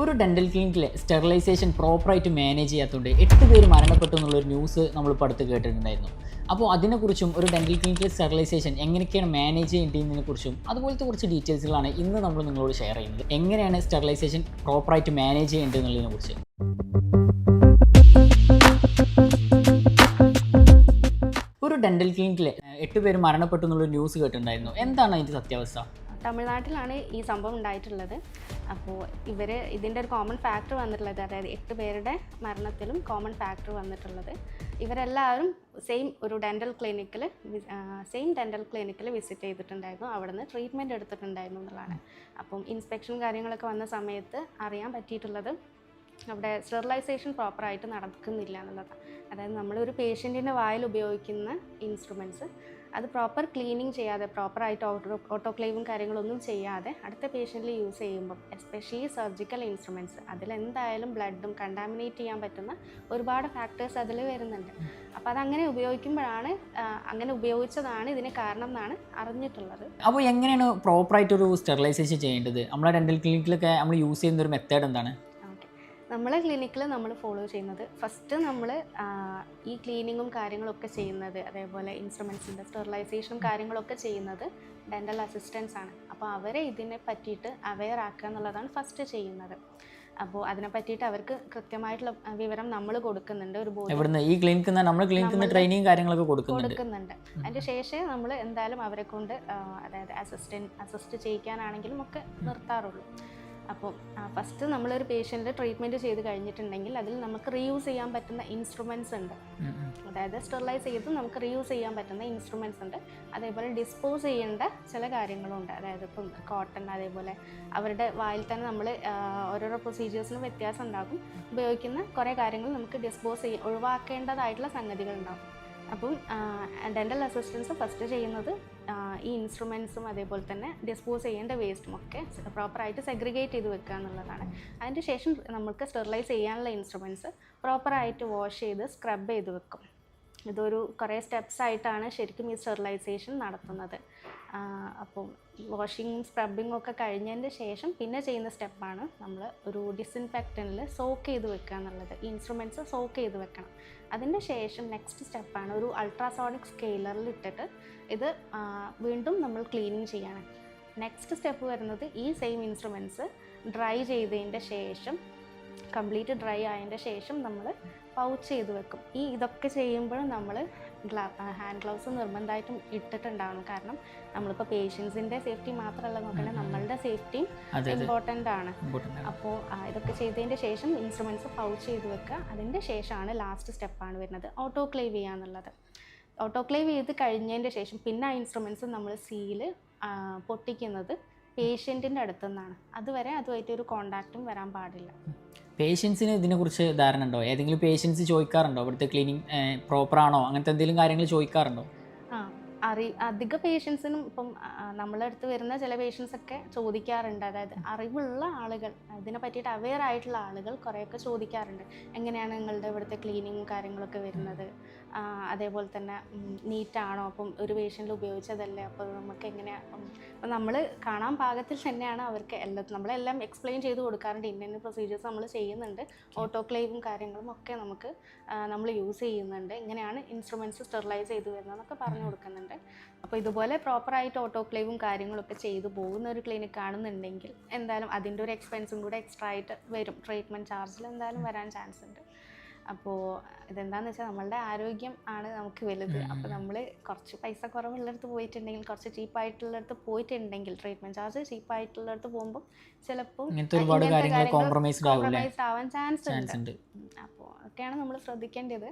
ഒരു dental ക്ലിനിക്കിലെ sterilisation പ്രോപ്പറായിട്ട് manage ചെയ്യാത്തതുകൊണ്ട് 8 പേര് മരണപ്പെട്ടു എന്നുള്ളൊരു ന്യൂസ് നമ്മളിപ്പോൾ അടുത്ത് കേട്ടിട്ടുണ്ടായിരുന്നു. അപ്പോൾ അതിനെക്കുറിച്ചും ഒരു ഡെൻ്റൽ ക്ലിനിക്കിലെ സ്റ്റെറിലൈസേഷൻ എങ്ങനെയൊക്കെയാണ് മാനേജ് ചെയ്യേണ്ടതിനെക്കുറിച്ചും അതുപോലത്തെ കുറച്ച് ഡീറ്റെയിൽസുകളാണ് ഇന്ന് നമ്മൾ നിങ്ങളോട് ഷെയർ ചെയ്യുന്നത്. എങ്ങനെയാണ് സ്റ്റെറിലൈസേഷൻ പ്രോപ്പറായിട്ട് മാനേജ് ചെയ്യേണ്ടതെന്നുള്ളതിനെക്കുറിച്ച്. ഒരു ഡെൻ്റൽ ക്ലിനിക്കിലെ 8 പേര് മരണപ്പെട്ടു എന്നുള്ളൊരു ന്യൂസ് കേട്ടിട്ടുണ്ടായിരുന്നു. എന്താണ് അതിൻ്റെ സത്യാവസ്ഥ? തമിഴ്നാട്ടിലാണ് ഈ സംഭവം ഉണ്ടായിട്ടുള്ളത്. അപ്പോൾ ഇതിൻ്റെ ഒരു കോമൺ ഫാക്ടർ വന്നിട്ടുള്ളത്, അതായത് 8 പേരുടെ മരണത്തിലും കോമൺ ഫാക്ടർ വന്നിട്ടുള്ളത്, ഇവരെല്ലാവരും സെയിം ഡെൻ്റൽ ക്ലിനിക്കിൽ വിസിറ്റ് ചെയ്തിട്ടുണ്ടായിരുന്നു. അവിടെ നിന്ന് ട്രീറ്റ്മെൻറ്റ് എടുത്തിട്ടുണ്ടായിരുന്നു എന്നുള്ളതാണ്. അപ്പം ഇൻസ്പെക്ഷൻ കാര്യങ്ങളൊക്കെ വന്ന സമയത്ത് അറിയാൻ പറ്റിയിട്ടുള്ളത് അവിടെ സ്റ്റെറിലൈസേഷൻ പ്രോപ്പറായിട്ട് നടക്കുന്നില്ല എന്നുള്ളതാണ്. അതായത് നമ്മളൊരു പേഷ്യൻറ്റിൻ്റെ വായിൽ ഉപയോഗിക്കുന്ന ഇൻസ്ട്രുമെൻറ്റ്സ് അത് പ്രോപ്പർ ക്ലീനിങ് ചെയ്യാതെ, പ്രോപ്പറായിട്ട് ഓട്ടോക്ലേവും കാര്യങ്ങളൊന്നും ചെയ്യാതെ അടുത്ത പേഷ്യൻറ്റിൽ യൂസ് ചെയ്യുമ്പം, എസ്പെഷ്യലി സർജിക്കൽ ഇൻസ്ട്രുമെൻറ്റ്സ്, അതിലെന്തായാലും ബ്ലഡും കണ്ടാമിനേറ്റ് ചെയ്യാൻ പറ്റുന്ന ഒരുപാട് ഫാക്ടേഴ്സ് അതിൽ വരുന്നുണ്ട്. അപ്പോൾ അതങ്ങനെ അങ്ങനെ ഉപയോഗിച്ചതാണ് ഇതിന് കാരണം എന്നാണ് അറിഞ്ഞിട്ടുള്ളത്. അപ്പോൾ എങ്ങനെയാണ് പ്രോപ്പറായിട്ടൊരു സ്റ്റെറിലൈസേഷൻ ചെയ്യേണ്ടത്? നമ്മളെ ഡെൻ്റൽ ക്ലിനിക്കിലൊക്കെ നമ്മൾ യൂസ് ചെയ്യുന്ന ഒരു മെത്തേഡ് എന്താണ്? നമ്മളെ ക്ലിനിക്കിൽ നമ്മൾ ഫോളോ ചെയ്യുന്നത്, ഫസ്റ്റ് നമ്മൾ ഈ ക്ലീനിങ്ങും കാര്യങ്ങളൊക്കെ ചെയ്യുന്നത്, അതേപോലെ ഇൻസ്ട്രുമെൻസിൻ്റെ സ്റ്റെറിലൈസേഷനും കാര്യങ്ങളൊക്കെ ചെയ്യുന്നത് ഡെൻ്റൽ അസിസ്റ്റൻസ് ആണ്. അപ്പോൾ അവരെ ഇതിനെ പറ്റിയിട്ട് അവെയർ ആക്കുക എന്നുള്ളതാണ് ഫസ്റ്റ് ചെയ്യുന്നത്. അപ്പോൾ അതിനെ പറ്റിയിട്ട് അവർക്ക് കൃത്യമായിട്ടുള്ള വിവരം നമ്മൾ കൊടുക്കുന്നുണ്ട്. ഈ ക്ലിനിക്കിൽ ട്രെയിനിങ് കാര്യങ്ങളൊക്കെ കൊടുക്കുന്നുണ്ട്. അതിൻ്റെ ശേഷം നമ്മൾ എന്തായാലും അവരെ കൊണ്ട് അതായത് അസിസ്റ്റ് ചെയ്യിക്കാനാണെങ്കിലും ഒക്കെ നിർത്താറുള്ളൂ. അപ്പോൾ ഫസ്റ്റ് നമ്മളൊരു പേഷ്യൻറ്റ് ട്രീറ്റ്മെൻറ്റ് ചെയ്ത് കഴിഞ്ഞിട്ടുണ്ടെങ്കിൽ അതിൽ നമുക്ക് റീയൂസ് ചെയ്യാൻ പറ്റുന്ന ഇൻസ്ട്രുമെൻറ്റ്സ് ഉണ്ട്. അതായത് സ്റ്റെറിലൈസ് ചെയ്ത് നമുക്ക് റീയൂസ് ചെയ്യാൻ പറ്റുന്ന ഇൻസ്ട്രുമെൻറ്റ്സ് ഉണ്ട്. അതേപോലെ ഡിസ്പോസ് ചെയ്യേണ്ട ചില കാര്യങ്ങളുണ്ട്. അതായത് ഇപ്പം കോട്ടൺ, അതേപോലെ അവരുടെ വായിൽ തന്നെ നമ്മൾ ഓരോരോ പ്രൊസീജിയേഴ്സിന് വ്യത്യാസം ഉണ്ടാകും. ഉപയോഗിക്കുന്ന കുറേ കാര്യങ്ങൾ നമുക്ക് ഒഴിവാക്കേണ്ടതായിട്ടുള്ള സംഗതികളുണ്ടാകും. അപ്പം ഡെൻ്റൽ അസിസ്റ്റൻസ് ഫസ്റ്റ് ചെയ്യുന്നത് ഈ ഇൻസ്ട്രുമെൻസും അതേപോലെ തന്നെ ഡിസ്പോസ് ചെയ്യേണ്ട വേസ്റ്റും ഒക്കെ പ്രോപ്പറായിട്ട് സെഗ്രിഗേറ്റ് ചെയ്ത് വെക്കുക എന്നുള്ളതാണ്. അതിൻ്റെ ശേഷം നമുക്ക് സ്റ്റെറിലൈസ് ചെയ്യാനുള്ള ഇൻസ്ട്രുമെൻറ്റ്സ് പ്രോപ്പറായിട്ട് വാഷ് ചെയ്ത് സ്ക്രബ് ചെയ്ത് വെക്കും. ഇതൊരു കുറേ സ്റ്റെപ്സ് ആയിട്ടാണ് ശരിക്കും ഈ സ്റ്റെറിലൈസേഷൻ നടത്തുന്നത്. അപ്പോൾ വാഷിങ്ങും സ്ക്രബിങ്ങും ഒക്കെ കഴിഞ്ഞതിൻ്റെ ശേഷം പിന്നെ ചെയ്യുന്ന സ്റ്റെപ്പാണ് നമ്മൾ ഒരു ഡിസിൻഫെക്റ്റനിൽ സോക്ക് ചെയ്ത് വെക്കുക എന്നുള്ളത്. ഈ ഇൻസ്ട്രുമെൻറ്റ്സ് സോക്ക് ചെയ്ത് വെക്കണം. അതിൻ്റെ ശേഷം നെക്സ്റ്റ് സ്റ്റെപ്പാണ് ഒരു അൾട്രാസോണിക് സ്കെയിലറിൽ ഇട്ടിട്ട് ഇത് വീണ്ടും നമ്മൾ ക്ലീനിങ് ചെയ്യണം. നെക്സ്റ്റ് സ്റ്റെപ്പ് വരുന്നത് ഈ സെയിം ഇൻസ്ട്രുമെൻറ്റ്സ് ഡ്രൈ ചെയ്തതിൻ്റെ ശേഷം, കംപ്ലീറ്റ് ഡ്രൈ ആയതിൻ്റെ ശേഷം നമ്മൾ പൗച്ച് ചെയ്ത് വെക്കും. ഇതൊക്കെ ചെയ്യുമ്പോഴും നമ്മൾ ഹാൻഡ് ഗ്ലൗസ് നിർബന്ധമായിട്ടും ഇട്ടിട്ടുണ്ടാവണം. കാരണം നമ്മളിപ്പോൾ പേഷ്യൻസിൻ്റെ സേഫ്റ്റി മാത്രമല്ല നോക്കേണ്ടത്, നമ്മളുടെ സേഫ്റ്റിയും ഇമ്പോർട്ടൻ്റ് ആണ്. അപ്പോൾ ഇതൊക്കെ ചെയ്തതിൻ്റെ ശേഷം ഇൻസ്ട്രുമെൻറ്റ്സ് പൗച്ച് ചെയ്ത് വെക്കുക. അതിൻ്റെ ശേഷമാണ് ലാസ്റ്റ് സ്റ്റെപ്പാണ് വരുന്നത് ഓട്ടോക്ലേവ് ചെയ്യുക എന്നുള്ളത്. ഓട്ടോക്ലേവ് ചെയ്ത് കഴിഞ്ഞതിൻ്റെ ശേഷം പിന്നെ ആ ഇൻസ്ട്രുമെൻറ്റ്സ് നമ്മൾ സീല് പൊട്ടിക്കുന്നത് പേഷ്യൻറ്റിൻ്റെ അടുത്തു നിന്നാണ്. അതുവരെ അതുമായിട്ട് ഒരു കോണ്ടാക്റ്റും വരാൻ പാടില്ല. പേഷ്യൻസിന് ഇതിനെക്കുറിച്ച് ധാരണ ഉണ്ടോ? ഏതെങ്കിലും പേഷ്യൻസ് ചോദിക്കാറുണ്ടോ ഇവിടുത്തെ ക്ലീനിങ് പ്രോപ്പറാണോ, അങ്ങനത്തെ എന്തെങ്കിലും കാര്യങ്ങൾ ചോദിക്കാറുണ്ടോ? അധിക പേഷ്യൻസിനും ഇപ്പം നമ്മളെ അടുത്ത് വരുന്ന ചില പേഷ്യൻസൊക്കെ ചോദിക്കാറുണ്ട്. അതായത് അറിവുള്ള ആളുകൾ, ഇതിനെ പറ്റിയിട്ട് അവെയർ ആയിട്ടുള്ള ആളുകൾ കുറേയൊക്കെ ചോദിക്കാറുണ്ട്, എങ്ങനെയാണ് നിങ്ങളുടെ ഇവിടുത്തെ ക്ലീനിങ്ങും കാര്യങ്ങളൊക്കെ വരുന്നത്, അതേപോലെ തന്നെ നീറ്റാണോ, അപ്പം ഒരു പേഷ്യൻറ്റിൽ ഉപയോഗിച്ചതല്ലേ, അപ്പോൾ നമുക്ക് എങ്ങനെയാണ്, അപ്പം നമ്മൾ കാണാൻ പാകത്തിൽ തന്നെയാണ് അവർക്ക് നമ്മളെല്ലാം എക്സ്പ്ലെയിൻ ചെയ്ത് കൊടുക്കാറുണ്ട്. ഇന്ന പ്രൊസീജിയേഴ്സ് നമ്മൾ ചെയ്യുന്നുണ്ട്, ഓട്ടോക്ലേവും കാര്യങ്ങളും ഒക്കെ നമ്മൾ യൂസ് ചെയ്യുന്നുണ്ട്, ഇങ്ങനെയാണ് ഇൻസ്ട്രുമെൻറ്റ്സ് സ്റ്റെറിലൈസ് ചെയ്ത് വരുന്നതെന്നൊക്കെ പറഞ്ഞു കൊടുക്കുന്നുണ്ട്. അപ്പോൾ ഇതുപോലെ പ്രോപ്പറായിട്ട് ഓട്ടോക്ലേവും കാര്യങ്ങളൊക്കെ ചെയ്തു പോകുന്ന ഒരു ക്ലിനിക് ആണെന്നുണ്ടെങ്കിൽ എന്തായാലും അതിൻ്റെ ഒരു എക്സ്പെൻസും കൂടെ എക്സ്ട്രാ ആയിട്ട് വരും. ട്രീറ്റ്മെൻറ്റ് ചാർജിൽ എന്തായാലും വരാൻ ചാൻസ് ഉണ്ട്. അപ്പോൾ ഇതെന്താണെന്ന് വെച്ചാൽ നമ്മളുടെ ആരോഗ്യം ആണ് നമുക്ക് വലുത്. അപ്പോൾ നമ്മൾ കുറച്ച് പൈസ കുറവുള്ളിടത്ത് പോയിട്ടുണ്ടെങ്കിൽ, കുറച്ച് ചീപ്പായിട്ടുള്ളിടത്ത് പോയിട്ടുണ്ടെങ്കിൽ, ട്രീറ്റ്മെൻറ്റ് ചാർജ് ചീപ്പായിട്ടുള്ളിടത്ത് പോകുമ്പോൾ ചിലപ്പോൾ കോംപ്രമൈസ്ഡ് ആവാൻ ചാൻസ് ഉണ്ട്. അപ്പോൾ അതൊക്കെയാണ് നമ്മൾ ശ്രദ്ധിക്കേണ്ടത്.